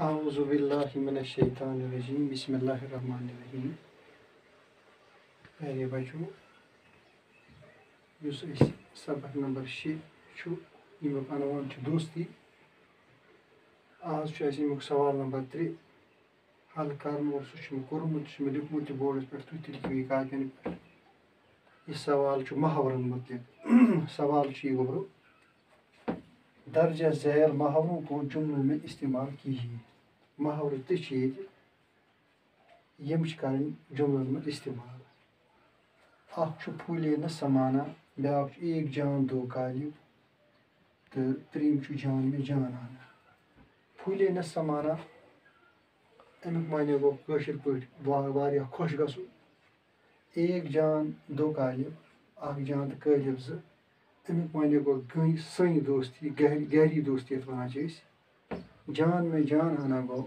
اعوذ باللہ من الشیطان الرجیم بسم اللہ الرحمن الرحیم. پیارے بچو یس سبق نمبر 6 یمیک عنوان دوستی. آج امیک سوال نمبر 3 حل کرن اور سہ کورمت لیکھمت بورڈس پہ تھی تہ لیکھو یہ کاغذن پہ. یہ سوال محاورن متعلق. سوال یہ گوبرو درجہ ذیل محاوروں کو جملوں میں استعمال کیجیے. محاور تھی یم کریں جملن میں استعمال. اخ پھولے نہ سمانا، بیاکھ ایک جان دو غالب، تو تریم جان میں جان آنا. پھولے نہ سمانا امیک معنی گو کٲشِر پٲٹھۍ واریاہ خۄش گژھُن. ایک جان دو غالب، اکھ جان تو غٲلب زٕ. امیک معنی گو گٔے سٲنۍ دوستی گہری دوستی یتھ ونان چھِ أسۍ. جان میں جان آنا گو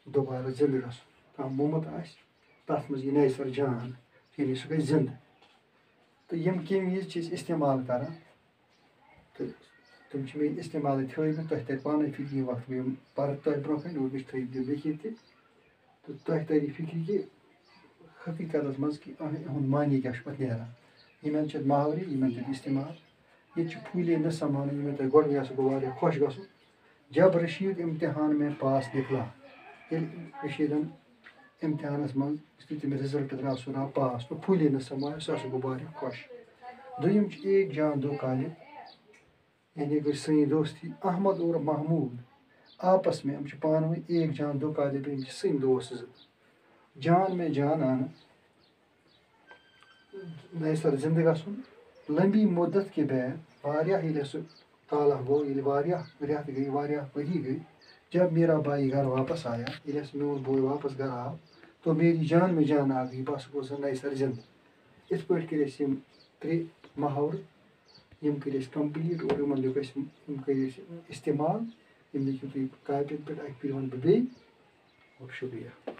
دوبارہ زندہ گژھُن. کانٛہہ مومُت آسہِ تتھ منٛز یی نَیہِ سر جان، یعنی سُہ گژھِ زندہ. تہٕ یِم کمہِ وِزِ چھِ أسۍ استعمال کران تہٕ تِم چھِ مےٚ استعمال تھٲومٕتۍ. تۄہہِ ترِ پانے فکرِ ییٚمہِ وقتہٕ بہٕ یِم پرٕ تۄہہِ برونٛہہ کَنہِ اور مےٚ چھِ تھٲومٕتۍ یِم لیکھِتھ تہِ. تہٕ تۄہہِ تری فکرِ کہِ حقیٖقتس منٛز کہِ یِہُنٛد معنے کیاہ چھُ پتہٕ نیران. یِمن چھِ محاورٕ یِمن چھِ استعمال. ییٚتہِ چھُ پھوٗلے نہ سمانا، یہِ مےٚ تۄہہِ گۄڈٕ یہِ ہسا گوٚو واریاہ خۄش گژھُن. جب رشید امتحان میں پاس نکلا، ییٚلہِ رشیٖدن امتحانس منٛز یُتھُے تٔمِس رِزلٹ درٛاو سُہ درٛاو پاس. تو پھوٗلے نہ سمانا سُہ ہسا گوٚو واریاہ خۄش. دوٚیِم چھُ ایک جان دو غالب، یعنی گٔے سٲنۍ دوستی. احمد اور محموٗد آپس میں یِم چھِ پانہٕ ؤنۍ ایک جان دو غالب، یِم چھِ سٲنۍ دوس زٕ. جان میں جان آنا نَیہِ سر زندٕ گژھُن. لمبی مدت کے بعد، واریاہ ییٚلہِ سُہ کالہ گوٚو، ییٚلہِ واریاہ رٮ۪تھ گٔے، واریاہ ؤری گٔے. جب میرا بھائی گھر واپس آیا، ییٚلہِ ہسا میون بوے واپس گھر آو، تو میری جان میں جان آ گئی، بہٕ ہسا گوٚوس نَیہِ سر زندٕ. یِتھ پٲٹھۍ کٔرۍ اَسہِ یِم 3 محاورٕ یِم کٔرۍ اَسہِ کمپلیٖٹ اور یِمن لیوٚکھ اَسہِ یِم کٔرۍ اَسہِ استعمال. یِم لیکھِو تُہۍ کاپین پٮ۪ٹھ. اکہِ پھِرِ ونہٕ بہٕ بیٚیہِ. اور شُکریہ.